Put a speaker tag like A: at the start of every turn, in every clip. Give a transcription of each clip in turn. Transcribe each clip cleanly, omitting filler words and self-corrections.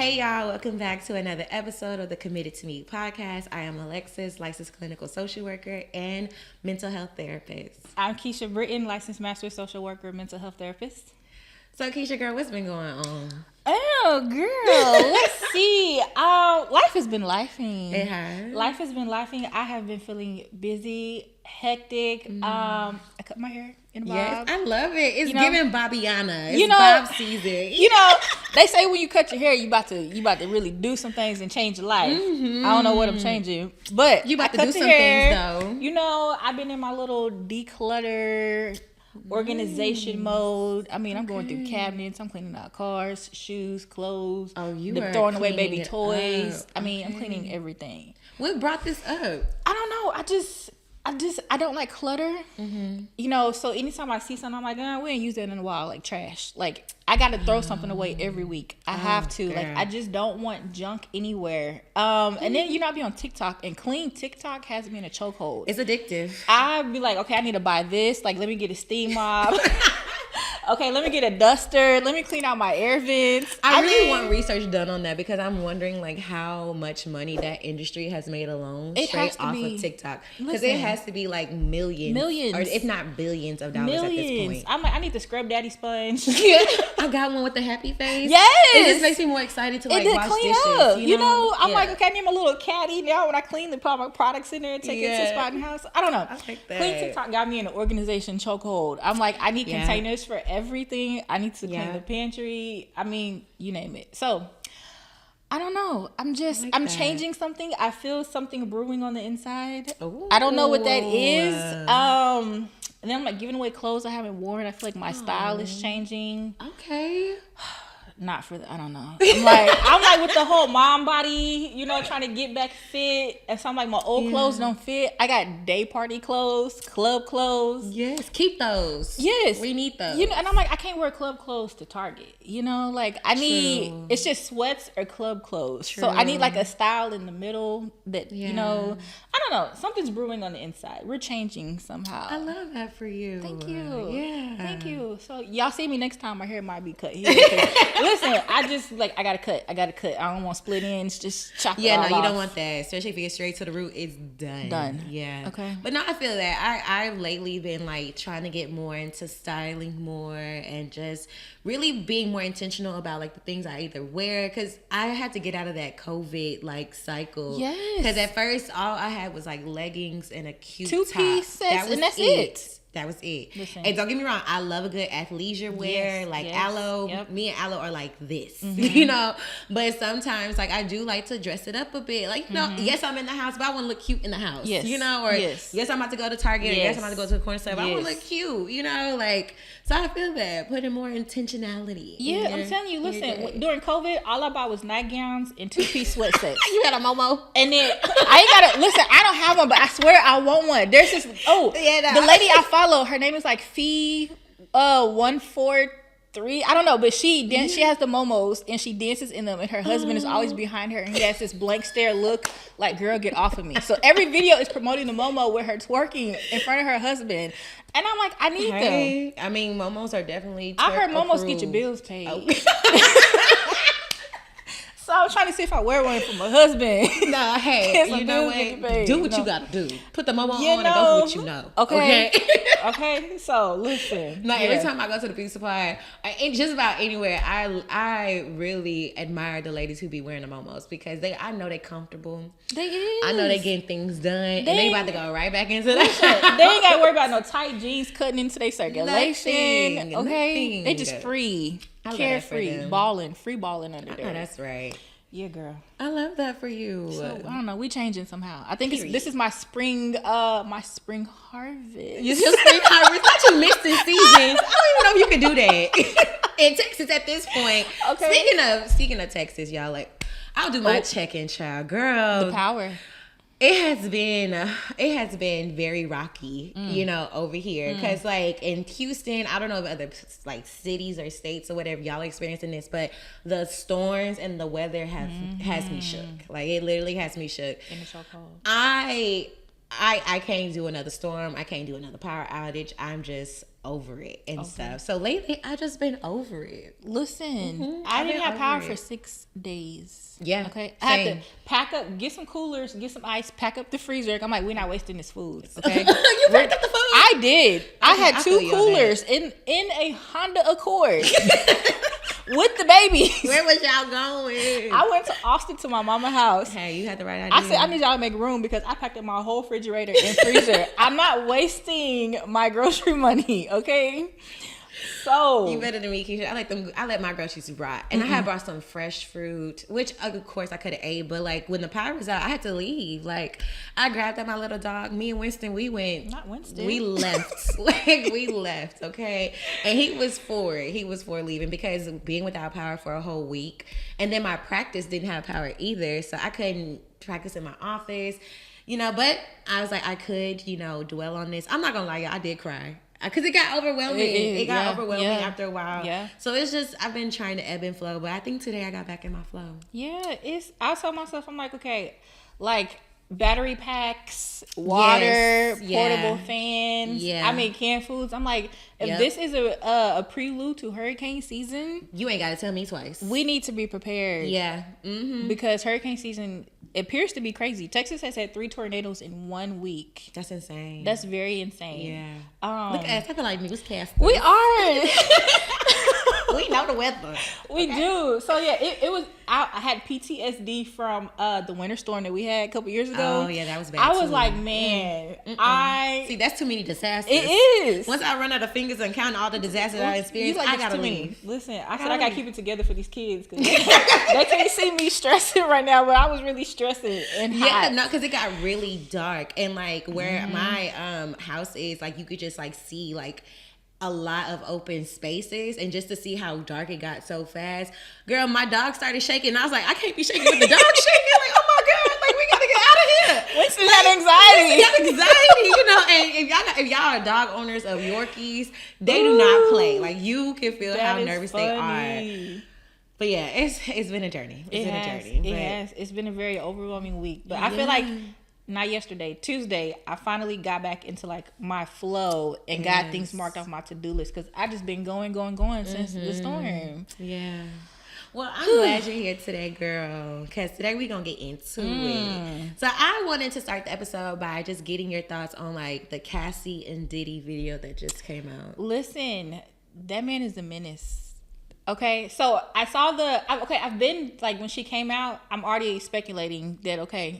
A: Hey y'all, welcome back to another episode of the Committed to Me podcast. I am Alexis, licensed clinical social worker and mental health therapist.
B: I'm Kisha, Britton, licensed master social worker, mental health therapist.
A: So Kisha, girl, what's been going on?
B: Oh, girl, let's see. Life has been lifing.
A: It has.
B: Life has been lifing. I have been feeling busy, hectic. I cut my hair in a bob.
A: Yes, I love it. It's giving Bobbiana. It's Bob season.
B: They say when you cut your hair, you about to really do some things and change your life. I don't know what I'm changing, but
A: you about to do some things though.
B: I've been in my little declutter organization mode. I mean, I'm going through cabinets. I'm cleaning out cars, shoes, clothes.
A: Oh, you are
B: throwing away baby
A: it
B: toys.
A: up.
B: I mean, I'm cleaning everything.
A: What brought this up?
B: I don't know. I don't like clutter. So anytime I see something, I'm like, we ain't used that in a while, like trash. Like, I got to throw something away every week. I have to.
A: Girl.
B: Like, I just don't want junk anywhere. And then, I be on TikTok, and clean TikTok has me in a chokehold.
A: It's addictive.
B: I'd be like, okay, I need to buy this. Like, let me get a steam mop. Okay, let me get a duster. Let me clean out my air vents.
A: I really want research done on that because I'm wondering like how much money that industry has made alone straight off of TikTok. Because it has to be like millions, or if not billions of dollars at this point.
B: I'm like, I need the Scrub Daddy sponge.
A: I got one with the happy face.
B: Yes,
A: it just makes me more excited to like wash
B: clean
A: dishes.
B: Up. I'm like, okay, I need my little caddy now. When I clean, they put my products in there and take it to the spot in the house. I don't know.
A: I like that.
B: Clean TikTok got me in an organization chokehold. I'm like, I need containers for everything. I need to clean the pantry. I mean, you name it. So I don't know. I'm changing something. I feel something brewing on the inside.
A: Ooh.
B: I don't know what that is. And then I'm like giving away clothes I haven't worn. I feel like my style is changing.
A: Okay.
B: Not for the, I don't know. I'm like with the whole mom body, trying to get back fit. And so I'm like, my old clothes don't fit. I got day party clothes, club clothes.
A: Yes, keep those.
B: Yes.
A: We need those.
B: And I'm like, I can't wear club clothes to Target. I need, it's just sweats or club clothes. True. So I need like a style in the middle that, I don't know. Something's brewing on the inside. We're changing somehow.
A: I love that for you.
B: Thank you.
A: Yeah.
B: Thank you. So y'all see me next time, my hair might be cut here. Listen, I gotta cut. I don't want split ends. Just chop it all off.
A: You don't want that. Especially if you get straight to the root, it's done. Yeah.
B: Okay.
A: But no, I feel that. I've lately been like trying to get more into styling more and just really being more intentional about like the things I either wear. Cause I had to get out of that COVID like cycle.
B: Yes.
A: Cause at first all I had was like leggings and a cute
B: two-piece sets, and that's it.
A: That was it.
B: Listen.
A: And don't get me wrong, I love a good athleisure wear. Aloe.
B: Yep.
A: Me and Aloe are like this, But sometimes, like, I do like to dress it up a bit. Like, yes, I'm in the house, but I want to look cute in the house.
B: Yes.
A: Or yes, I'm about to go to Target. Or yes, I'm about to go to the corner store, but I want to look cute. So I feel that putting more intentionality.
B: Yeah, I'm telling you. Listen, during COVID, all I bought was nightgowns and two-piece sweat sets.
A: You got a Momo,
B: and then I ain't gotta listen. I don't have one, but I swear I want one. There's this. The lady I follow, her name is like Fee 143. I don't know, but she has the momos and she dances in them, and her husband is always behind her, and he has this blank stare look like, girl, get off of me. So every video is promoting the momo with her twerking in front of her husband, and I'm like, I need them.
A: I mean, momos are definitely
B: I heard momos
A: approved.
B: get your bills paid. So I was trying to see if I wear one for my husband.
A: No, hey, you know what? Do what you gotta do. Put the momo on and go for what you know.
B: Okay. Okay. So listen.
A: Every time I go to the beauty supply, and just about anywhere, I really admire the ladies who be wearing the momos because I know they comfortable.
B: They is.
A: I know they getting things done, and they about to go right back into that.
B: They ain't gotta worry about no tight jeans cutting into their circulation.
A: Nothing.
B: They just free. Carefree, free balling under there.
A: Oh, that's right.
B: Yeah, girl.
A: I love that for you.
B: So, I don't know. We changing somehow. I think this is my spring harvest.
A: Your spring harvest? Not you mixing seasons. I don't even know if you can do that in Texas at this point. Okay. Speaking of Texas, y'all, like, I'll do my check-in, child, girl.
B: The power.
A: It has been very rocky, over here. Because, like, in Houston, I don't know if other, like, cities or states or whatever y'all are experiencing this, but the storms and the weather has me shook. Like, it literally has me shook.
B: And it's so cold.
A: I can't do another storm. I can't do another power outage. I'm just over it and stuff. So lately, I just been over it.
B: Listen, I didn't have power for 6 days.
A: Yeah.
B: Okay. I had to pack up, get some coolers, get some ice, pack up the freezer. I'm like, we're not wasting this food. Okay.
A: You packed up the food?
B: I did. I had 2 coolers in a Honda Accord. With the babies.
A: Where was y'all going?
B: I went to Austin to my mama's house.
A: Hey, you had the right idea.
B: I said, I need y'all to make room because I packed up my whole refrigerator and freezer. I'm not wasting my grocery money, okay? So
A: you better than me, Kisha. I let my groceries rot, and I had brought some fresh fruit, which of course I could have ate. But like when the power was out, I had to leave. Like I grabbed up my little dog. Me and Winston, we went.
B: Not Winston.
A: We left. We left. Okay, and he was for it. He was for leaving because being without power for a whole week, and then my practice didn't have power either, so I couldn't practice in my office. But I was like, I could, dwell on this. I'm not gonna lie, y'all, I did cry. Because it got overwhelming. It got overwhelming after a while. Yeah. So it's just, I've been trying to ebb and flow. But I think today I got back in my flow.
B: Yeah. I told myself, I'm like, okay, like battery packs, water, portable fans. Yeah. I mean, canned foods. I'm like, if this is a prelude to hurricane season.
A: You ain't got to tell me twice.
B: We need to be prepared. Yeah. Mm-hmm. Because hurricane season appears to be crazy. Texas has had 3 tornadoes in 1 week.
A: That's insane.
B: That's very insane.
A: Yeah. Look at us. I feel like newscasters.
B: We are.
A: We know the weather.
B: We do. So yeah, it was. I had PTSD from the winter storm that we had a couple years ago.
A: Oh yeah, that was bad.
B: I was like, man,
A: see, that's too many disasters.
B: It is.
A: Once I run out of fingers and count all the disasters I experienced, I gotta leave.
B: Listen, I said I gotta keep it together for these kids because they can't see me stressing right now, but I was really stressing and hot.
A: Yeah, no, because it got really dark and like where my house is, like you could just like see like a lot of open spaces, and just to see how dark it got so fast, girl, my dog started shaking. And I was like, I can't be shaking with the dog shaking. Like, oh my god, like we gotta get out of here.
B: Winston had anxiety.
A: And if y'all are dog owners of Yorkies, they do not play. Like you can feel how nervous they are. But yeah, it's been a journey.
B: It's been a very overwhelming week. But I feel like not yesterday, Tuesday, I finally got back into like my flow and got things marked off my to-do list because I just been going since the storm.
A: Yeah. Well, I'm glad you're here today, girl, because today we're going to get into it. So I wanted to start the episode by just getting your thoughts on like the Cassie and Diddy video that just came out.
B: Listen, that man is a menace. Okay, so I saw I've been like when she came out, I'm already speculating that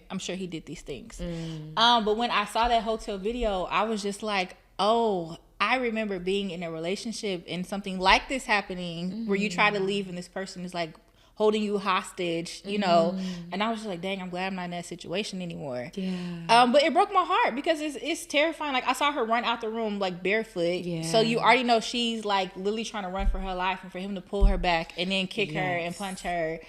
B: I'm sure he did these things. But when I saw that hotel video, I was just like, oh, I remember being in a relationship and something like this happening where you try to leave and this person is like holding you hostage, you know. And I was just like, dang, I'm glad I'm not in that situation anymore. Yeah. But it broke my heart because it's terrifying. Like I saw her run out the room like barefoot. Yeah. So you already know she's like literally trying to run for her life, and for him to pull her back and then kick her and punch her.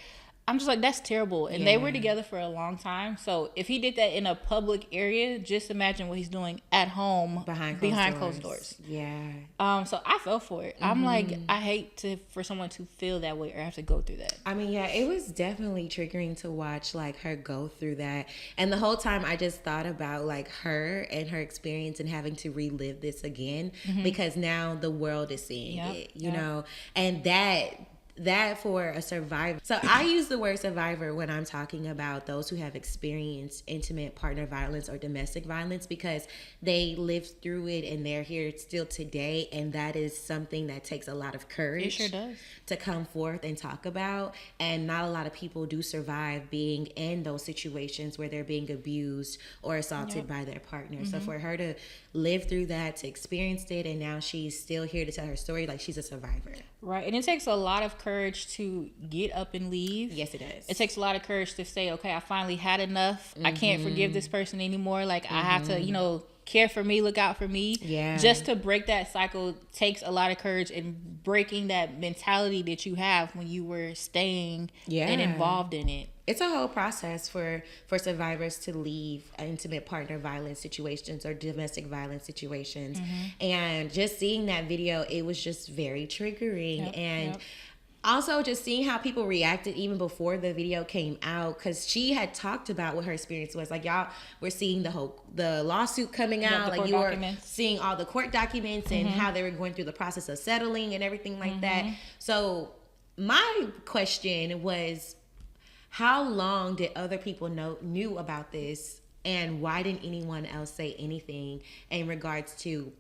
B: I'm just like, that's terrible. And they were together for a long time. So if he did that in a public area, just imagine what he's doing at home behind closed doors. Yeah. So I fell for it. I'm like, I hate for someone to feel that way or have to go through that.
A: I mean, yeah, it was definitely triggering to watch like her go through that. And the whole time I just thought about like her and her experience and having to relive this again because now the world is seeing it, you know, and that for a survivor. So I use the word survivor when I'm talking about those who have experienced intimate partner violence or domestic violence because they lived through it and they're here still today. And that is something that takes a lot of courage.
B: It sure does.
A: To come forth and talk about. And not a lot of people do survive being in those situations where they're being abused or assaulted by their partner. So for her to live through that, to experience it, and now she's still here to tell her story, like she's a survivor.
B: Right. And it takes a lot of courage to get up and leave.
A: Yes, it does.
B: It takes a lot of courage to say, okay, I finally had enough. I can't forgive this person anymore. Like I have to, you know, care for me, look out for me. Yeah. Just to break that cycle takes a lot of courage, and breaking that mentality that you have when you were staying and involved in it.
A: It's a whole process for survivors to leave intimate partner violence situations or domestic violence situations. And just seeing that video, it was just very triggering. Also, just seeing how people reacted even before the video came out, because she had talked about what her experience was. Like, y'all were seeing the lawsuit coming out, like you were seeing all the court documents and how they were going through the process of settling and everything like that. So my question was, how long did other people knew about this, and why didn't anyone else say anything in regards to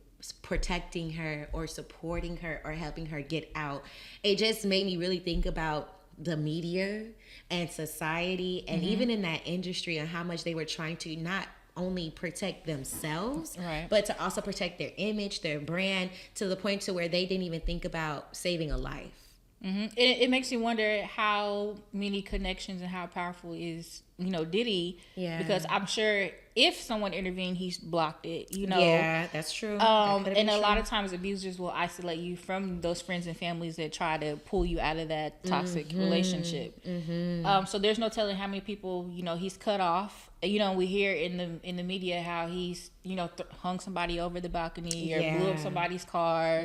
A: protecting her or supporting her or helping her get out? It just made me really think about the media and society, and even in that industry, and how much they were trying to not only protect themselves, but to also protect their image, their brand, to the point to where they didn't even think about saving a life.
B: It makes you wonder how many connections and how powerful is, Diddy. Yeah. Because I'm sure if someone intervened, he's blocked it,
A: Yeah, that's true.
B: And a lot of times abusers will isolate you from those friends and families that try to pull you out of that toxic relationship. So there's no telling how many people, he's cut off. We hear in the media how he's, hung somebody over the balcony or blew up somebody's car.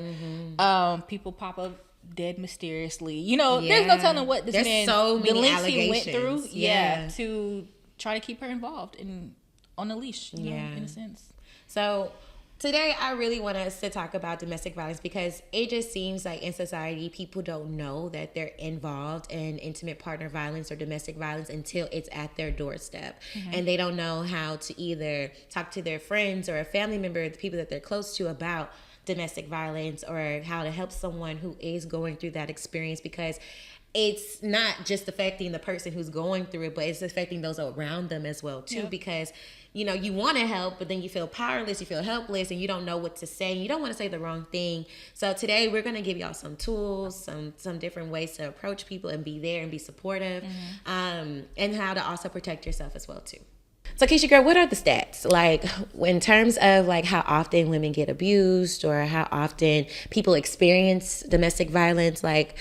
B: People pop up dead mysteriously. There's no telling what this man,
A: so many
B: the lengths
A: allegations
B: he went through, to try to keep her involved and on a leash, in a sense.
A: So today I really want us to talk about domestic violence, because it just seems like in society people don't know that they're involved in intimate partner violence or domestic violence until it's at their doorstep. And they don't know how to either talk to their friends or a family member, the people that they're close to, about domestic violence, or how to help someone who is going through that experience, because it's not just affecting the person who's going through it, but it's affecting those around them as well too. Because you want to help, but then you feel powerless, you feel helpless, and you don't know what to say. You don't want to say the wrong thing. So today we're going to give y'all some tools, some different ways to approach people and be there and be supportive, and how to also protect yourself as well too. So Kisha girl, what are the stats? Like, in terms of like how often women get abused, or how often people experience domestic violence, like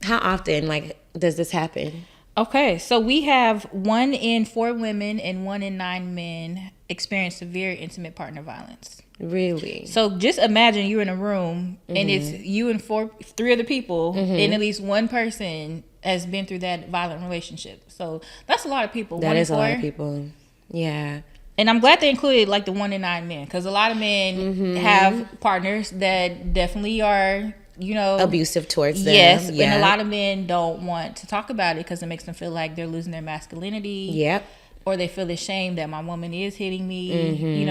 A: how often does this happen?
B: Okay, so we have 1 in 4 women and 1 in 9 men experience severe intimate partner violence.
A: Really?
B: So just imagine you're in a room and it's you and 3 other people, and at least one person has been through that violent relationship. So that's a lot of people.
A: That is a lot of people. Yeah.
B: And I'm glad they included like the 1 in 9 men, because a lot of men have partners that definitely are,
A: abusive towards them.
B: Yes. And a lot of men don't want to talk about it because it makes them feel like they're losing their masculinity.
A: Yep.
B: Or they feel ashamed that my woman is hitting me,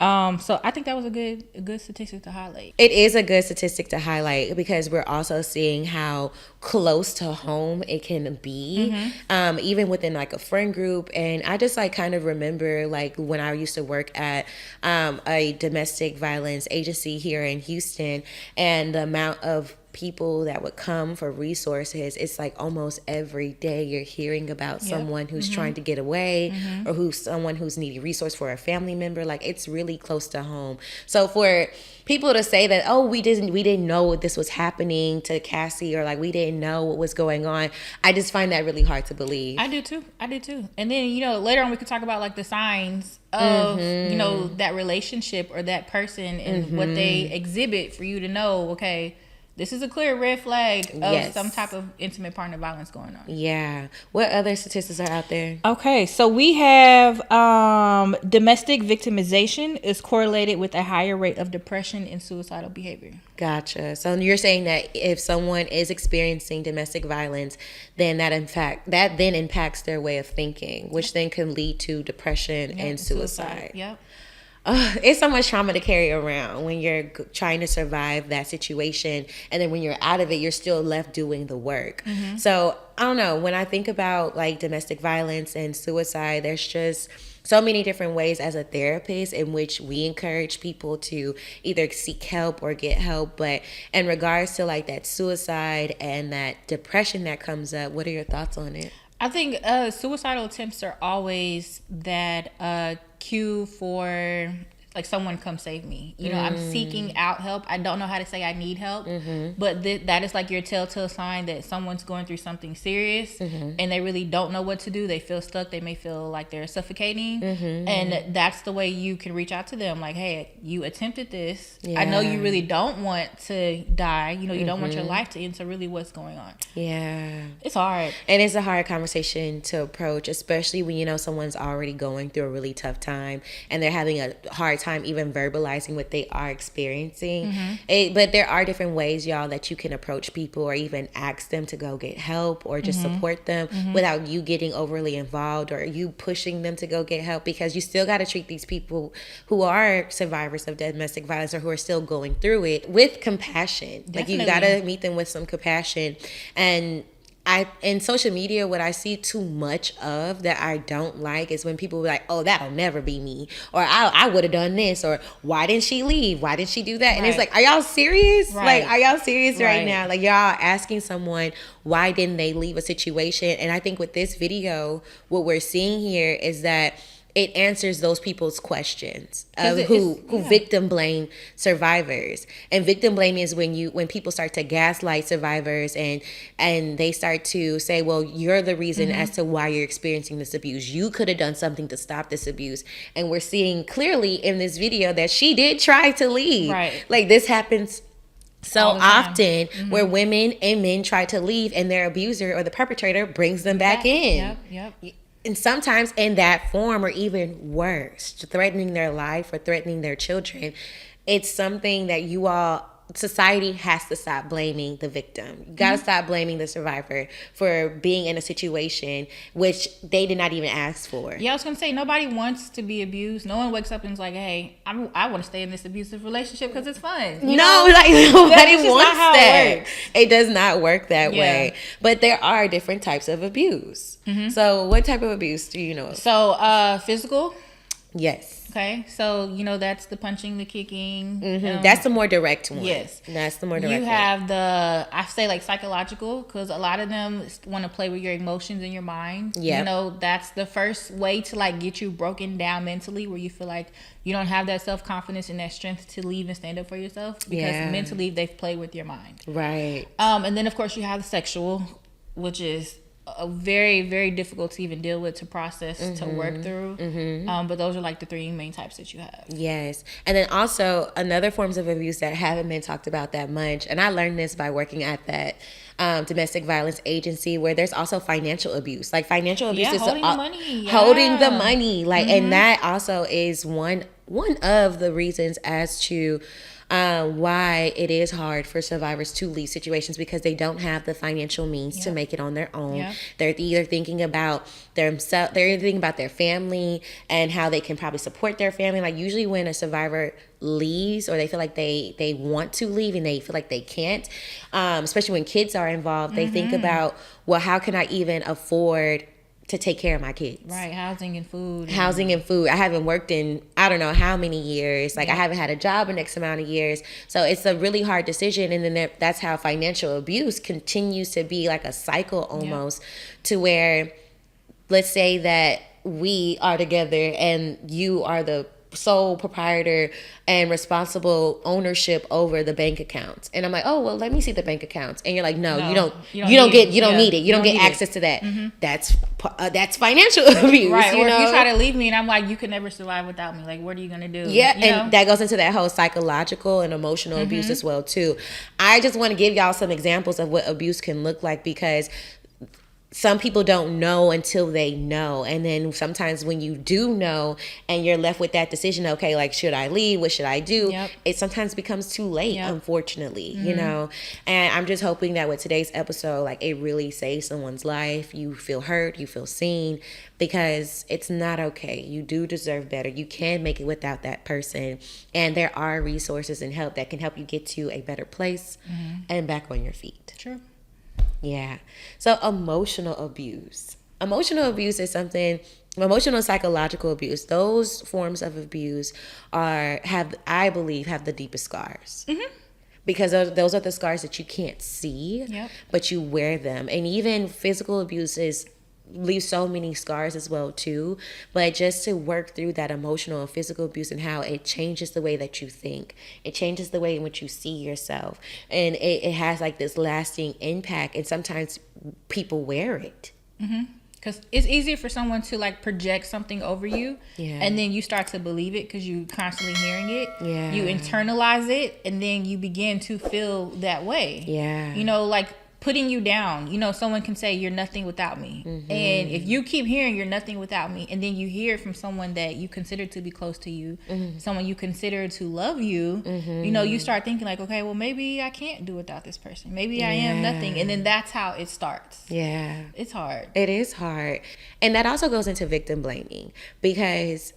B: So I think that was a good statistic to highlight.
A: It is a good statistic to highlight, because we're also seeing how close to home it can be, even within like a friend group. And I just kind of remember when I used to work at a domestic violence agency here in Houston, and the amount of people that would come for resources. It's almost every day you're hearing about someone who's trying to get away, or someone who's needing resource for a family member. It's really close to home. So for people to say that, oh, we didn't know this was happening to Cassie, or we didn't know what was going on, I just find that really hard to believe.
B: I do too. And then later on we could talk about the signs of that relationship or that person, and what they exhibit for you to know, okay, this is a clear red flag of some type of intimate partner violence going on.
A: Yeah. What other statistics are out there?
B: Okay, so we have domestic victimization is correlated with a higher rate of depression and suicidal behavior.
A: Gotcha. So you're saying that if someone is experiencing domestic violence, then that then impacts their way of thinking, which then can lead to depression and suicide.
B: Yep.
A: It's so much trauma to carry around when you're trying to survive that situation, and then when you're out of it, you're still left doing the work. So I don't know, when I think about domestic violence and suicide, there's just so many different ways as a therapist in which we encourage people to either seek help or get help. But in regards to that suicide and that depression that comes up, what are your thoughts on it?
B: I think suicidal attempts are always that cue for like someone come save me. You know, I'm seeking out help. I don't know how to say I need help, but that is like your telltale sign that someone's going through something serious and they really don't know what to do. They feel stuck. They may feel like they're suffocating, and that's the way you can reach out to them. Like, hey, you attempted this. I know you really don't want to die. You know, you don't want your life to end. So really, what's going on?
A: Yeah,
B: it's hard,
A: and it's a hard conversation to approach, especially when you know someone's already going through a really tough time and they're having a hard time even verbalizing what they are experiencing. But there are different ways, y'all, that you can approach people or even ask them to go get help or just support them without you getting overly involved or you pushing them to go get help, because you still got to treat these people who are survivors of domestic violence or who are still going through it with compassion. Definitely. Like, you got to meet them with some compassion. And in social media, what I see too much of that I don't like is when people be like, oh, that'll never be me, or I would have done this, or why didn't she leave? Why didn't she do that? And it's like, are y'all serious? Like, are y'all serious right now? Like, y'all asking someone, why didn't they leave a situation? And I think with this video, what we're seeing here is that it answers those people's questions of who victim blame survivors. And victim blaming is when people start to gaslight survivors and they start to say, well, you're the reason as to why you're experiencing this abuse. You could have done something to stop this abuse. And we're seeing clearly in this video that she did try to leave. Right. Like, this happens so often where women and men try to leave and their abuser or the perpetrator brings them back in. Yep. And sometimes in that form, or even worse, threatening their life or threatening their children. It's something that society has to stop blaming the victim. You got to stop blaming the survivor for being in a situation which they did not even ask for.
B: Yeah, I was going to say, nobody wants to be abused. No one wakes up and is like, hey, I want to stay in this abusive relationship because it's fun.
A: Nobody wants that. It does not work that way. But there are different types of abuse. So what type of abuse do you know?
B: So physical?
A: Yes.
B: Okay, so that's the punching, the kicking.
A: That's the more direct one.
B: Yes,
A: that's the more direct one.
B: You have I say like psychological, because a lot of them want to play with your emotions and your mind. Yeah, that's the first way to like get you broken down mentally, where you feel like you don't have that self-confidence and that strength to leave and stand up for yourself, because mentally they've played with your mind. Right. And then of course you have the sexual, which is a very, very difficult to even deal with, to process, to work through. But those are like the three main types that you have.
A: Yes. And then also another forms of abuse that haven't been talked about that much, and I learned this by working at that domestic violence agency, where there's also financial abuse. Like, financial abuse is
B: holding the money.
A: Holding the money. Like, and that also is one of the reasons as to why it is hard for survivors to leave situations, because they don't have the financial means to make it on their own. They're either thinking about themselves, they're either thinking about their family and how they can probably support their family. Like, usually when a survivor leaves, or they feel like they want to leave and they feel like they can't, especially when kids are involved, they think about, well, how can I even afford to take care of my kids?
B: Right, housing and food.
A: I haven't worked in I don't know how many years. Like, I haven't had a job in X amount of years. So it's a really hard decision. And then that's how financial abuse continues to be like a cycle almost, to where, let's say that we are together and you are the sole proprietor and responsible ownership over the bank accounts, and I'm like, oh, well, let me see the bank accounts, and you're like, no, you don't need it, you don't get access to that. That's financial abuse,
B: right? Or if you try to leave me and I'm like, you could never survive without me, like, what are you gonna do?
A: And that goes into that whole psychological and emotional abuse as well too. I just want to give y'all some examples of what abuse can look like, because some people don't know until they know. And then sometimes when you do know and you're left with that decision, okay, like, should I leave? What should I do? It sometimes becomes too late, unfortunately, And I'm just hoping that with today's episode, like, it really saves someone's life. You feel heard, you feel seen, because it's not okay. You do deserve better. You can make it without that person. And there are resources and help that can help you get to a better place and back on your feet.
B: True.
A: Yeah. So emotional abuse. Emotional abuse is something, emotional and psychological abuse, those forms of abuse I believe have the deepest scars. Because those are the scars that you can't see, but you wear them. And even physical abuse is leave so many scars as well too. But just to work through that emotional and physical abuse and how it changes the way that you think, it changes the way in which you see yourself, and it has like this lasting impact, and sometimes people wear it.
B: Because it's easier for someone to like project something over you, and then you start to believe it because you constantly hearing it. You internalize it, and then you begin to feel that way. You know, like putting you down. You know, someone can say you're nothing without me, and if you keep hearing you're nothing without me, and then you hear it from someone that you consider to be close to you, someone you consider to love you, you know, you start thinking like, okay, well maybe I can't do without this person. Maybe I am nothing, and then that's how it starts. It's hard.
A: It is hard, and that also goes into victim blaming, because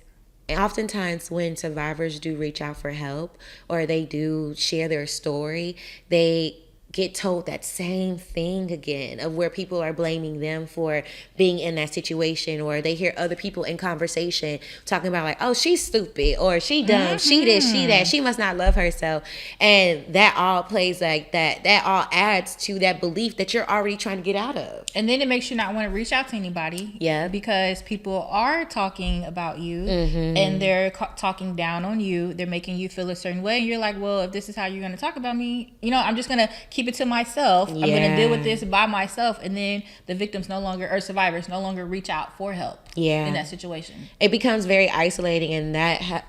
A: oftentimes when survivors do reach out for help or they do share their story, they get told that same thing again, of where people are blaming them for being in that situation, or they hear other people in conversation talking about like, oh, she's stupid, or she dumb, she this, she that, she must not love herself. And that all plays like that all adds to that belief that you're already trying to get out of.
B: And then it makes you not want to reach out to anybody. Because people are talking about you, and they're talking down on you. They're making you feel a certain way. And you're like, well, if this is how you're going to talk about me, you know, I'm just going to keep it to myself. I'm going to deal with this by myself. And then the victims no longer, or survivors no longer reach out for help in that situation.
A: It becomes very isolating, and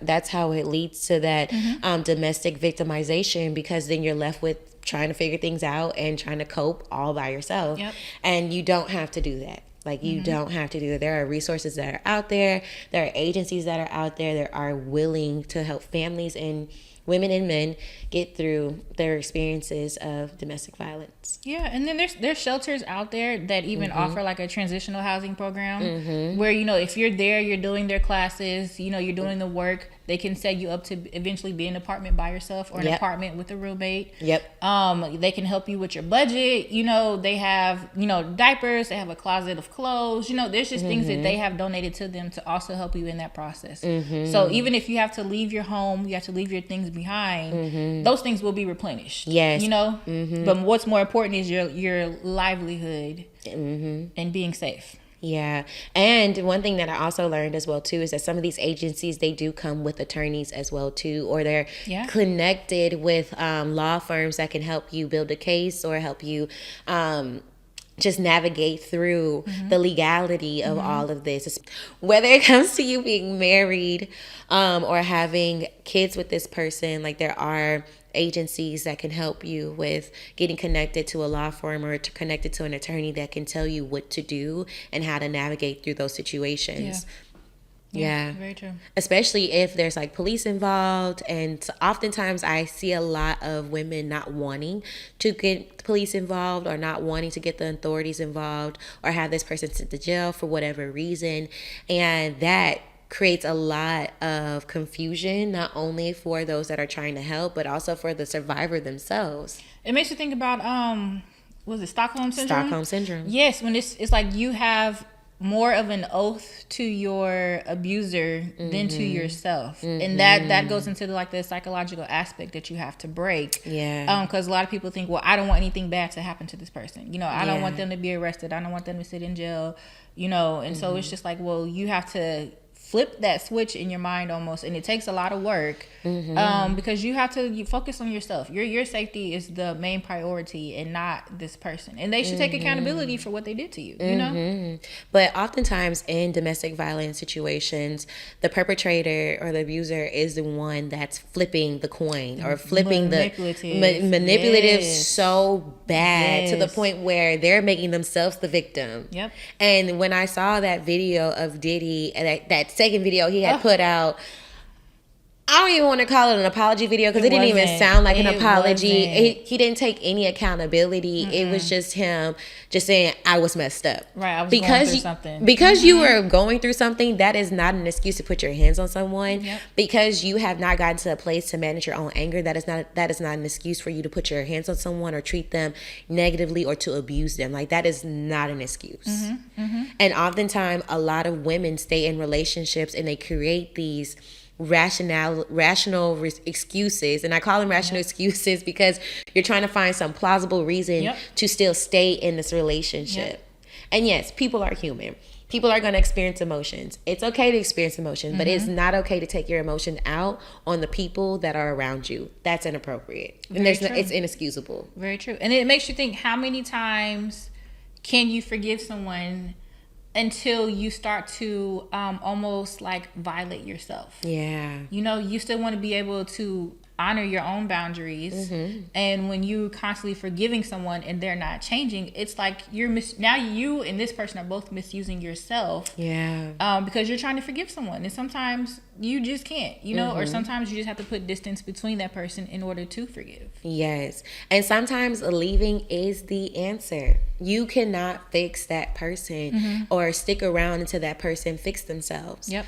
A: that's how it leads to that domestic victimization, because then you're left with trying to figure things out and trying to cope all by yourself. And you don't have to do that. Like, you don't have to do that. There are resources that are out there. There are agencies that are out there that are willing to help families and women and men get through their experiences of domestic violence.
B: And then there's shelters out there that even offer like a transitional housing program where, you know, if you're there, you're doing their classes, you know, you're doing the work, they can set you up to eventually be in an apartment by yourself, or an apartment with a roommate. They can help you with your budget. You know, they have, you know, diapers, they have a closet of clothes. You know, there's just things that they have donated to them to also help you in that process. So even if you have to leave your home, you have to leave your things behind, those things will be replenished. You know, but what's more important is your livelihood and being safe.
A: And one thing that I also learned as well too is that some of these agencies, they do come with attorneys as well too, or they're connected with law firms that can help you build a case or help you just navigate through the legality of all of this. Whether it comes to you being married or having kids with this person, like there are agencies that can help you with getting connected to a law firm or connected to an attorney that can tell you what to do and how to navigate through those situations.
B: Very true.
A: Especially if there's like police involved, and oftentimes I see a lot of women not wanting to get police involved, or not wanting to get the authorities involved, or have this person sent to jail for whatever reason, and that creates a lot of confusion, not only for those that are trying to help, but also for the survivor themselves.
B: It makes you think about was it Stockholm syndrome?
A: Stockholm syndrome.
B: Yes, when it's like you have more of an oath to your abuser than to yourself, and that goes into the psychological aspect that you have to break. Because a lot of people think, well, I don't want anything bad to happen to this person. You know, I don't want them to be arrested. I don't want them to sit in jail. You know, and so it's just like, well, you have to flip that switch in your mind almost, and it takes a lot of work because you have to focus on yourself. Your safety is the main priority, and not this person, and they should take accountability for what they did to you. You know,
A: but oftentimes in domestic violence situations, the perpetrator or the abuser is the one that's flipping the coin, or flipping manipulative so bad to the point where they're making themselves the victim. And when I saw that video of Diddy, that second video he had put out, I don't even want to call it an apology video, because it didn't even sound like an apology. He didn't take any accountability. It was just him just saying, I was messed up.
B: I was going through something.
A: Because you were going through something, that is not an excuse to put your hands on someone. Because you have not gotten to a place to manage your own anger, that is not an excuse for you to put your hands on someone or treat them negatively or to abuse them. Like, that is not an excuse. And oftentimes a lot of women stay in relationships and they create these rational excuses, and I call them rational excuses because you're trying to find some plausible reason to still stay in this relationship. And yes, people are human. People are going to experience emotions. It's okay to experience emotions, but it's not okay to take your emotion out on the people that are around you. That's inappropriate. And it's inexcusable.
B: Very true. And it makes you think, how many times can you forgive someone until you start to almost like violate yourself?
A: Yeah.
B: You know, you still want to be able to honor your own boundaries. And when you constantly forgiving someone and they're not changing, it's like now you and this person are both misusing yourself.
A: Yeah.
B: Because you're trying to forgive someone, and sometimes you just can't, you know, or sometimes you just have to put distance between that person in order to forgive.
A: Yes. And sometimes leaving is the answer. You cannot fix that person or stick around until that person fix themselves.
B: Yep.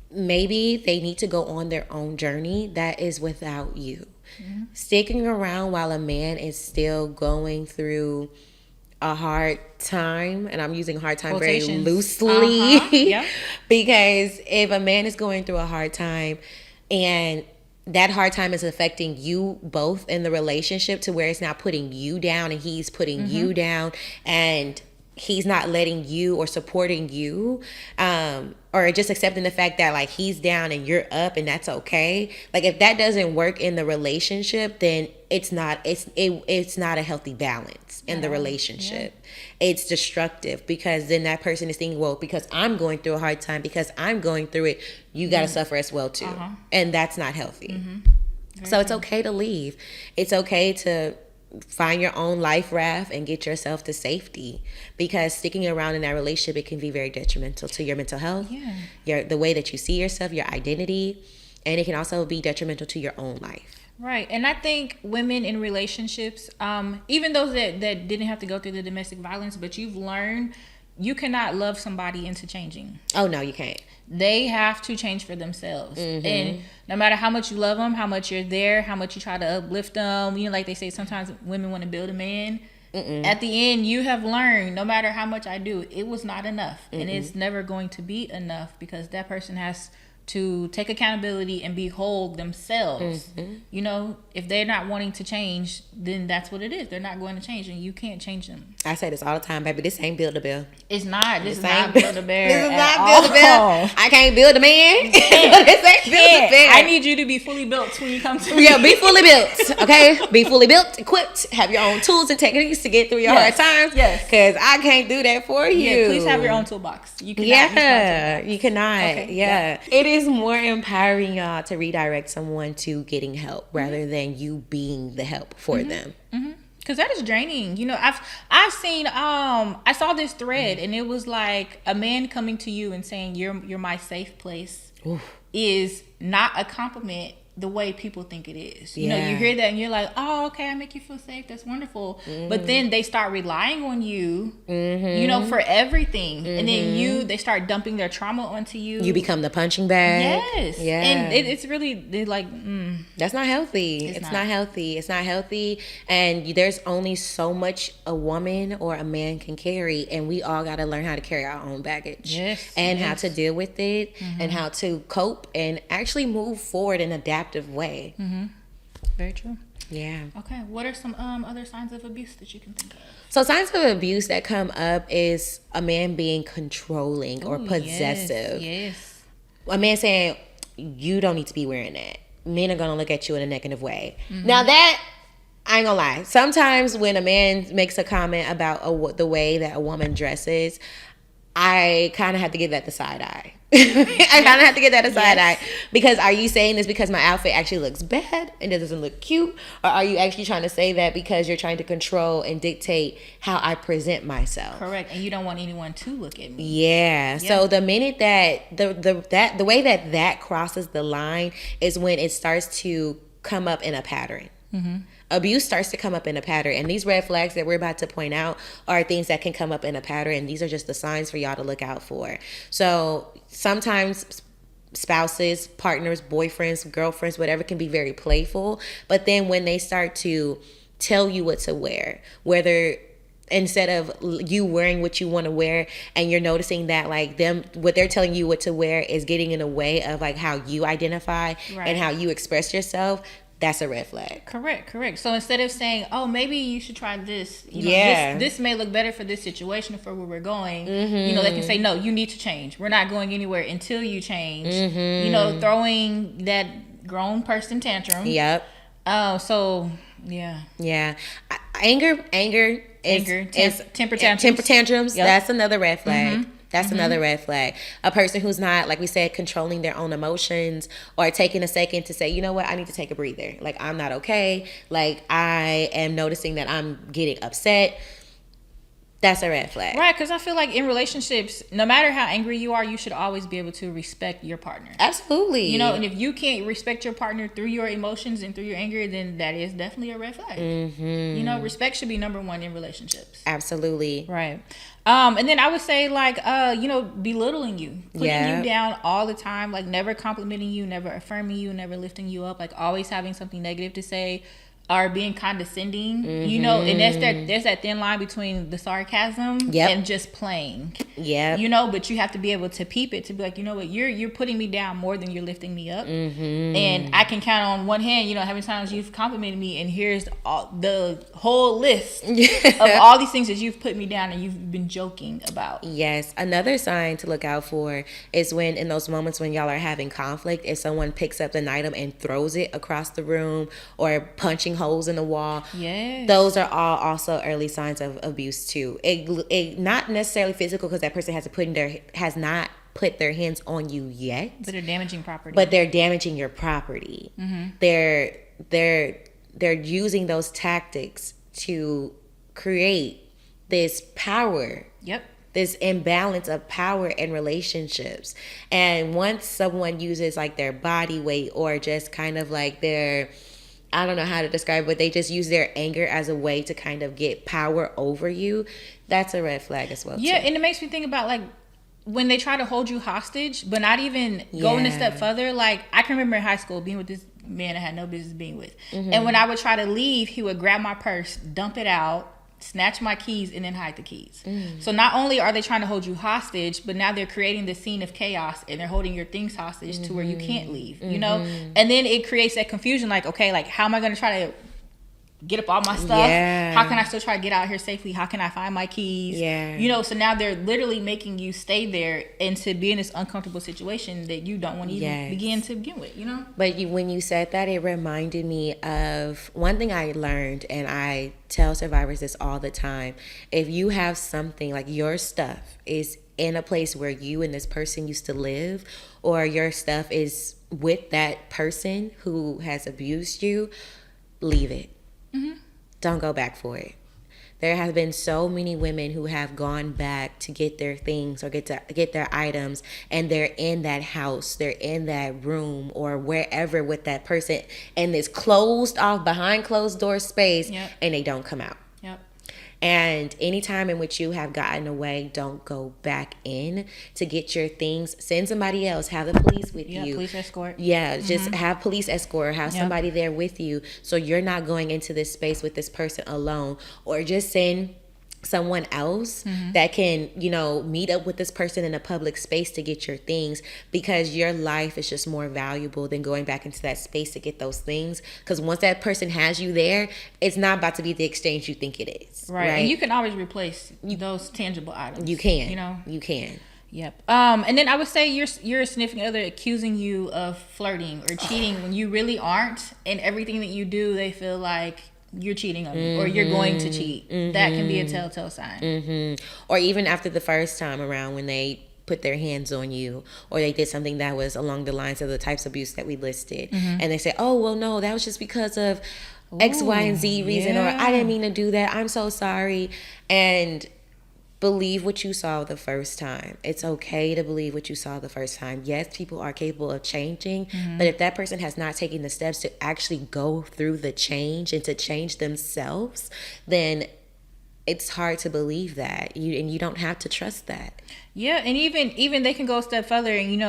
A: Maybe they need to go on their own journey that is without you. Sticking around while a man is still going through a hard time, and I'm using hard time very loosely,
B: Yeah.
A: because if a man is going through a hard time and that hard time is affecting you both in the relationship to where it's now putting you down and he's putting you down, and he's not letting you or supporting you, or just accepting the fact that like he's down and you're up and that's okay. Like if that doesn't work in the relationship, then it's not a healthy balance in the relationship. It's destructive, because then that person is thinking, well, because I'm going through a hard time, because I'm going through it, you got to suffer as well too. And that's not healthy. So it's okay to leave. It's okay to find your own life raft and get yourself to safety, because sticking around in that relationship, it can be very detrimental to your mental health, the way that you see yourself, your identity, and it can also be detrimental to your own life.
B: Right. And I think women in relationships, even those that didn't have to go through the domestic violence, but you've learned you cannot love somebody into changing.
A: Oh no, you can't.
B: They have to change for themselves. And no matter how much you love them, how much you're there, how much you try to uplift them, you know, like they say, sometimes women want to build a man. At the end, you have learned, no matter how much I do, it was not enough. And it's never going to be enough, because that person has to take accountability and be whole themselves. You know, if they're not wanting to change, then that's what it is. They're not going to change, and you can't change them.
A: I say this all the time, baby. This ain't Build-A-Bear.
B: It's not. This is not Build-A-Bear.
A: This is not Build-A-Bear. I can't build a man. This ain't Build-A-Bear.
B: I need you to be fully built when you come to me.
A: Yeah, be fully built. Okay, be fully built, equipped, have your own tools and techniques to get through your hard times.
B: Yes,
A: because I can't do that for you.
B: Yeah, please have your own toolbox. You cannot.
A: You cannot. Okay. It is more empowering, y'all, to redirect someone to getting help rather than you being the help for them.
B: Because that is draining. You know, I've seen I saw this thread, and it was like a man coming to you and saying you're my safe place. Is not a compliment the way people think it is. You know, you hear that and you're like, oh, okay, I make you feel safe. That's wonderful. But then they start relying on you, you know, for everything. And then they start dumping their trauma onto you.
A: You become the punching bag.
B: Yes. Yeah. And it's really like,
A: that's not healthy. It's not healthy. It's not healthy. And there's only so much a woman or a man can carry. And we all got to learn how to carry our own baggage. And how to deal with it and how to cope and actually move forward and adapt way.
B: Very true.
A: Yeah.
B: Okay. What are some other signs of abuse that you can think of?
A: So signs of abuse that come up is a man being controlling or possessive.
B: Yes.
A: A man saying, you don't need to be wearing that. Men are going to look at you in a negative way. Now that, I ain't gonna lie, sometimes when a man makes a comment about the way that a woman dresses, I kind of have to give that the side eye. I kind of have to get that a side eye, because are you saying this because my outfit actually looks bad and it doesn't look cute, or are you actually trying to say that because you're trying to control and dictate how I present myself?
B: Correct. And you don't want anyone to look at me.
A: Yeah. So the minute that the way that crosses the line is when it starts to come up in a pattern. Abuse starts to come up in a pattern, and these red flags that we're about to point out are things that can come up in a pattern, and these are just the signs for y'all to look out for. So sometimes spouses, partners, boyfriends, girlfriends, whatever, can be very playful, but then when they start to tell you what to wear, whether instead of you wearing what you want to wear, and you're noticing that like what they're telling you what to wear is getting in the way of like how you identify and how you express yourself, that's a red flag.
B: Correct. So instead of saying, "Oh, maybe you should try this," this may look better for this situation, for where we're going. They can say, "No, you need to change. We're not going anywhere until you change." Throwing that grown person tantrum.
A: Yep.
B: So yeah.
A: Anger is
B: temper tantrums.
A: Temper tantrums. Yep. That's another red flag. That's another red flag. A person who's not, like we said, controlling their own emotions, or taking a second to say, you know what, I need to take a breather. Like, I'm not okay. Like, I am noticing that I'm getting upset. That's a red flag.
B: Right, because I feel like in relationships, no matter how angry you are, you should always be able to respect your partner.
A: Absolutely.
B: And if you can't respect your partner through your emotions and through your anger, then that is definitely a red flag. Respect should be number one in relationships.
A: Absolutely.
B: Right. And then I would say, like, belittling you, putting you down all the time, like never complimenting you, never affirming you, never lifting you up, like always having something negative to say, or being condescending, and there's that thin line between the sarcasm and just playing. Yeah. But you have to be able to peep it, to be like, you know what, you're putting me down more than you're lifting me up. And I can count on one hand, how many times you've complimented me, and here's the whole list of all these things that you've put me down and you've been joking about.
A: Yes. Another sign to look out for is when, in those moments when y'all are having conflict, if someone picks up an item and throws it across the room, or punching holes in the wall. Yes. Those are all also early signs of abuse too. It not necessarily physical, because that person has not put their hands on you yet.
B: But they're damaging property.
A: But they're damaging your property. They're using those tactics to create this power. Yep. This imbalance of power in relationships. And once someone uses like their body weight, or just kind of like I don't know how to describe it, but they just use their anger as a way to kind of get power over you, that's a red flag as well.
B: Yeah, too. And it makes me think about, like, when they try to hold you hostage, but not even going a step further. Like, I can remember in high school being with this man I had no business being with. And when I would try to leave, he would grab my purse, dump it out, snatch my keys, and then hide the keys. So not only are they trying to hold you hostage, but now they're creating the scene of chaos, and they're holding your things hostage to where you can't leave, and then it creates that confusion, like, okay, like, how am I going to try to get up all my stuff? How can I still try to get out here safely? How can I find my keys? So now they're literally making you stay there and to be in this uncomfortable situation that you don't want to even begin with,
A: But when you said that, it reminded me of one thing I learned, and I tell survivors this all the time. If you have something, like your stuff is in a place where you and this person used to live, or your stuff is with that person who has abused you, leave it. Don't go back for it. There have been so many women who have gone back to get their things, or get their items, and they're in that house, they're in that room, or wherever with that person, and it's closed off, behind closed door space, and they don't come out. And anytime in which you have gotten away, don't go back in to get your things. Send somebody else. Have the police with you.
B: Police escort.
A: Yeah, just have police escort. Have somebody there with you, so you're not going into this space with this person alone. Or just send someone else that can, meet up with this person in a public space to get your things, because your life is just more valuable than going back into that space to get those things. Because once that person has you there, it's not about to be the exchange you think it is.
B: Right. And you can always replace those tangible items.
A: You can. You can.
B: Yep. And then I would say your significant other accusing you of flirting or cheating when you really aren't, and everything that you do, they feel like you're cheating on me, or you're going to cheat. That can be a telltale sign.
A: Or even after the first time around, when they put their hands on you, or they did something that was along the lines of the types of abuse that we listed, and they say, oh, well, no, that was just because of X, Y, and Z reason, or I didn't mean to do that, I'm so sorry. And believe what you saw the first time. It's okay to believe what you saw the first time. Yes, people are capable of changing, but if that person has not taken the steps to actually go through the change and to change themselves, then it's hard to believe that. You don't have to trust that.
B: Yeah, and even they can go a step further, and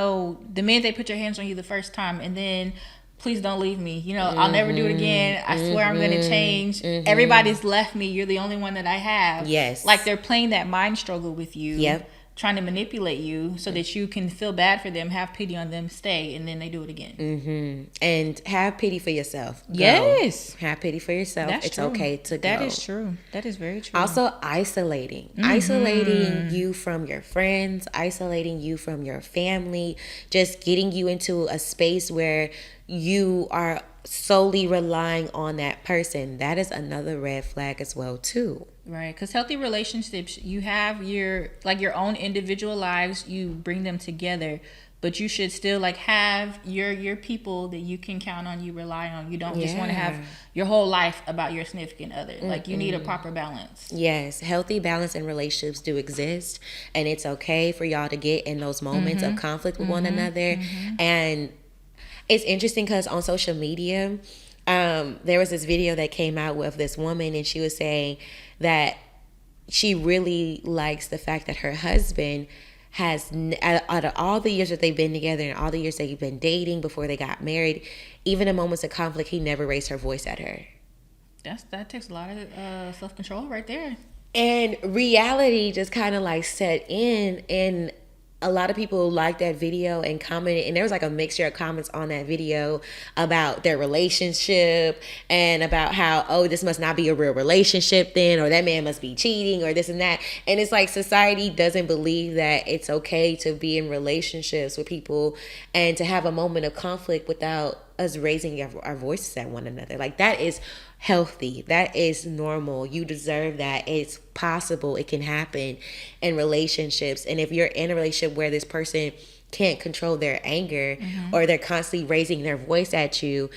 B: the minute they put your hands on you the first time, and then, please don't leave me. I'll never do it again. I swear I'm going to change. Everybody's left me. You're the only one that I have.
A: Yes.
B: Like, they're playing that mind struggle with you.
A: Yep.
B: trying to manipulate you so that you can feel bad for them, have pity on them, stay, and then they do it again.
A: And have pity for yourself.
B: Yes.
A: Have pity for yourself. It's true. Okay to go.
B: That is true. That is very true.
A: Also, isolating you from your friends, isolating you from your family, just getting you into a space where you are solely relying on that person. That is another red flag as well too.
B: Right, because healthy relationships, you have your own individual lives, you bring them together, but you should still have your people that you can count on, you rely on. You don't just want to have your whole life about your significant other. You need a proper balance.
A: Yes, healthy balance in relationships do exist, and it's okay for y'all to get in those moments of conflict with one another. And it's interesting because on social media, there was this video that came out with this woman, and she was saying that she really likes the fact that her husband has, out of all the years that they've been together and all the years they've been dating before they got married, even in moments of conflict, he never raised her voice at her.
B: That takes a lot of self-control right there. And
A: reality just kind of set in, and a lot of people liked that video and commented, and there was a mixture of comments on that video about their relationship and about how, oh, this must not be a real relationship then, or that man must be cheating, or this and that. And it's society doesn't believe that it's okay to be in relationships with people and to have a moment of conflict without us raising our voices at one another. That is healthy. That is normal. You deserve that. It's possible. It can happen in relationships. And if you're in a relationship where this person can't control their anger or they're constantly raising their voice at you,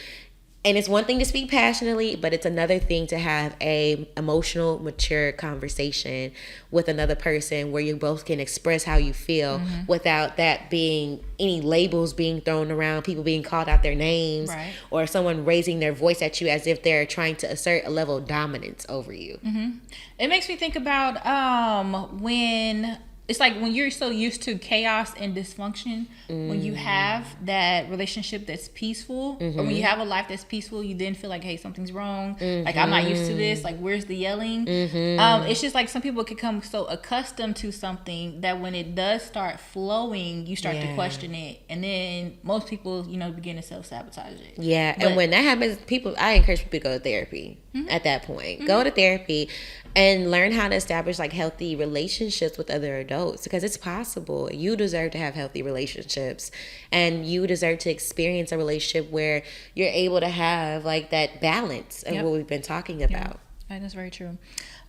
A: and it's one thing to speak passionately, but it's another thing to have a emotional, mature conversation with another person where you both can express how you feel without that being any labels being thrown around, people being called out their names, or someone raising their voice at you as if they're trying to assert a level of dominance over you.
B: It makes me think about when it's when you're so used to chaos and dysfunction, when you have that relationship that's peaceful, or when you have a life that's peaceful, you then feel hey, something's wrong. I'm not used to this. Where's the yelling? It's just some people become so accustomed to something that when it does start flowing, you start to question it. And then most people, begin to self-sabotage it.
A: Yeah. But, and when that happens, I encourage people to go to therapy at that point. Go to therapy and learn how to establish healthy relationships with other adults, because it's possible. You deserve to have healthy relationships, and you deserve to experience a relationship where you're able to have that balance of what we've been talking about.
B: That is very true.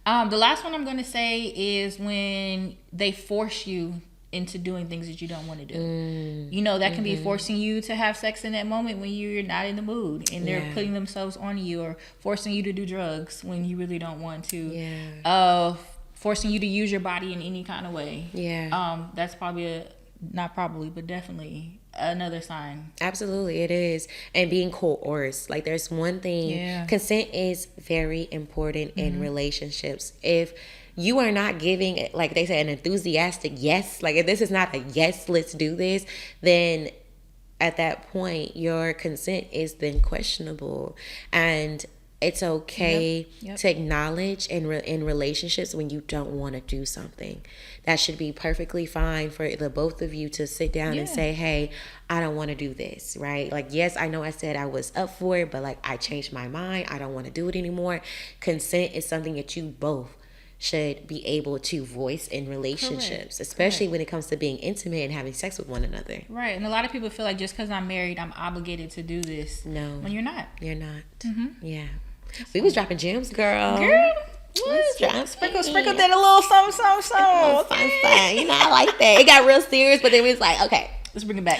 B: The last one I'm going to say is when they force you into doing things that you don't want to do. That can be forcing you to have sex in that moment when you're not in the mood, and they're putting themselves on you, or forcing you to do drugs when you really don't want to. Forcing you to use your body in any kind of way. That's probably but definitely another sign.
A: Absolutely, it is. And being coerced. There's one thing, consent is very important in relationships. If you are not giving, like they say, an enthusiastic yes, if this is not a yes, let's do this, then at that point your consent is then questionable. And it's okay to acknowledge in relationships when you don't want to do something. That should be perfectly fine for the both of you to sit down and say, hey, I don't want to do this, right? Yes, I know I said I was up for it, but I changed my mind. I don't want to do it anymore. Consent is something that you both should be able to voice in relationships, especially when it comes to being intimate and having sex with one another.
B: Right. And a lot of people feel just because I'm married, I'm obligated to do this.
A: No.
B: When you're not.
A: You're not. Yeah. We was dropping gems, girl.
B: Sprinkle that a little something.
A: Okay. I like that. It got real serious, but then we was okay.
B: Let's bring it back.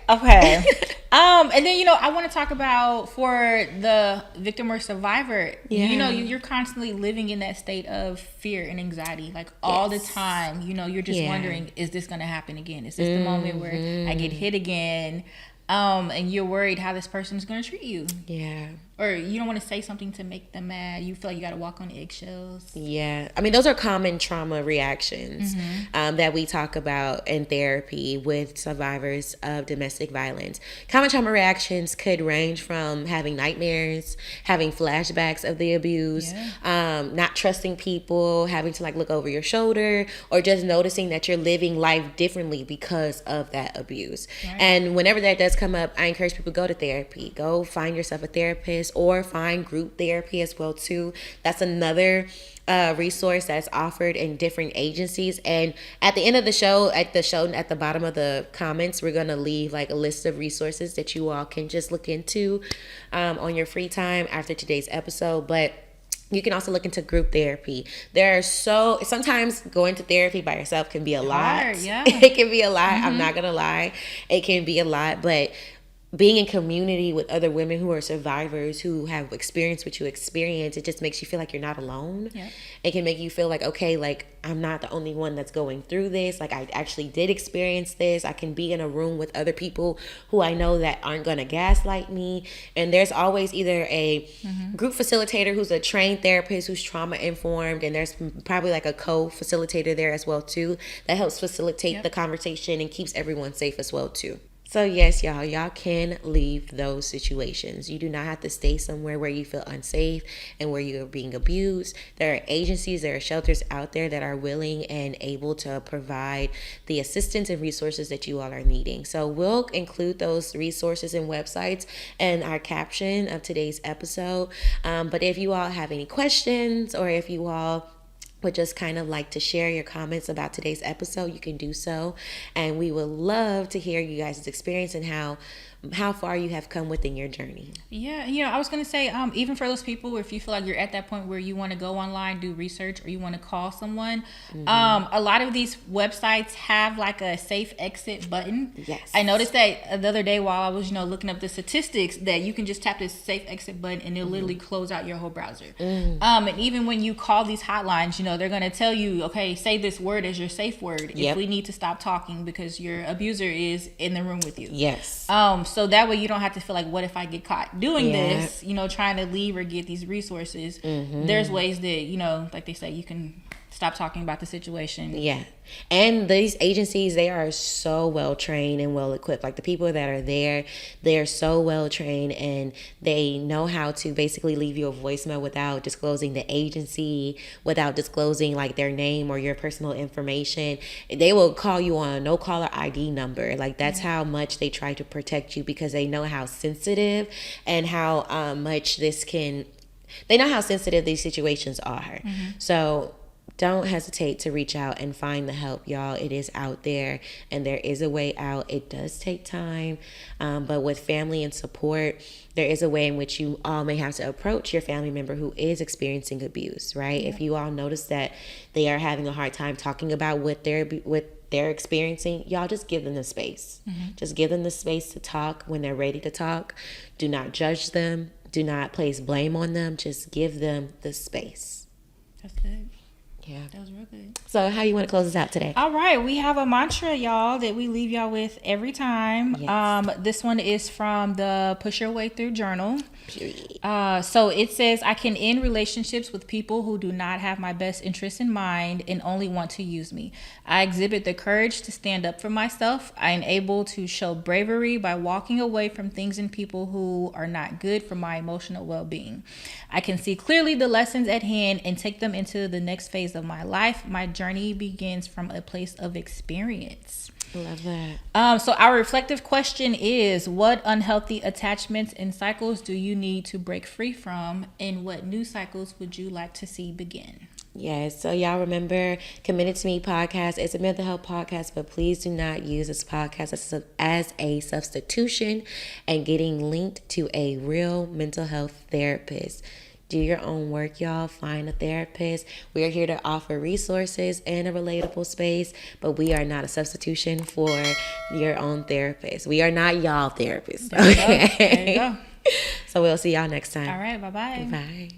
A: Okay.
B: And then, I want to talk about for the victim or survivor, you're constantly living in that state of fear and anxiety, all the time. You're just wondering, is this going to happen again? Is this the moment where I get hit again? And you're worried how this person is going to treat you.
A: Yeah.
B: or you don't want to say something to make them mad. You feel like you got to walk on eggshells.
A: Yeah. I mean, those are common trauma reactions that we talk about in therapy with survivors of domestic violence. Common trauma reactions could range from having nightmares, having flashbacks of the abuse, not trusting people, having to like look over your shoulder, or just noticing that you're living life differently because of that abuse. Right. And whenever that does come up, I encourage people to go to therapy. Go find yourself a therapist, or find group therapy as well too. That's another resource that's offered in different agencies. And at the end of the show, at the bottom of the comments, we're gonna leave like a list of resources that you all can just look into on your free time after today's episode. But you can also look into group therapy. Sometimes going to therapy by yourself can be a lot. Yeah. It can be a lot. I'm not gonna lie. It can be a lot, but being in community with other women who are survivors, who have experienced what you experience, it just makes you feel like you're not alone. Yeah. It can make you feel like, okay, like I'm not the only one that's going through this. Like I actually did experience this. I can be in a room with other people who I know that aren't going to gaslight me. And there's always either a group facilitator who's a trained therapist who's trauma informed, and there's probably like a co-facilitator there as well too that helps facilitate the conversation and keeps everyone safe as well too. So yes, y'all can leave those situations. You do not have to stay somewhere where you feel unsafe and where you're being abused. There are agencies, there are shelters out there that are willing and able to provide the assistance and resources that you all are needing. So we'll include those resources and websites in our caption of today's episode. But if you all have any questions, or if you all would just kind of like to share your comments about today's episode, you can do so. And we would love to hear you guys' experience and how far you have come within your journey.
B: Yeah, I was going to say, even for those people, if you feel like you're at that point where you want to go online, do research, or you want to call someone, a lot of these websites have like a safe exit button. Yes. I noticed that the other day while I was, looking up the statistics, that you can just tap this safe exit button and it'll literally close out your whole browser. And even when you call these hotlines, they're going to tell you, okay, say this word as your safe word if we need to stop talking because your abuser is in the room with you. Yes. So that way you don't have to feel like, what if I get caught doing this, trying to leave or get these resources. There's ways that, like they say, you can stop talking about the situation. Yeah. And these agencies, they are so well trained and well equipped. Like the people that are there, they're so well trained, and they know how to basically leave you a voicemail without disclosing the agency, without disclosing like their name or your personal information. They will call you on a no caller ID number. Like that's how much they try to protect you, because they know how sensitive and how much they know how sensitive these situations are. So don't hesitate to reach out and find the help, y'all. It is out there, and there is a way out. It does take time, but with family and support, there is a way in which you all may have to approach your family member who is experiencing abuse, right? If you all notice that they are having a hard time talking about what they're experiencing, y'all just give them the space. Just give them the space to talk when they're ready to talk. Do not judge them. Do not place blame on them. Just give them the space. That's good. Yeah. That was real good. So how you want to close us out today? All right. We have a mantra, y'all, that we leave y'all with every time. Yes. This one is from the Push Your Way Through Journal. Period. So it says, I can end relationships with people who do not have my best interests in mind and only want to use me. I exhibit the courage to stand up for myself. I am able to show bravery by walking away from things and people who are not good for my emotional well-being. I can see clearly the lessons at hand and take them into the next phase of my life. My journey begins from a place of experience. Love that. So our reflective question is, what unhealthy attachments and cycles do you need to break free from, and what new cycles would you like to see begin? Yes, so y'all remember, Committed to Me podcast is a mental health podcast, but please do not use this podcast as a substitution and getting linked to a real mental health therapist. Do your own work, y'all. Find a therapist. We are here to offer resources and a relatable space, but we are not a substitution for your own therapist. We are not y'all therapists. Okay? There you go. So we'll see y'all next time. All right. Bye-bye. Bye.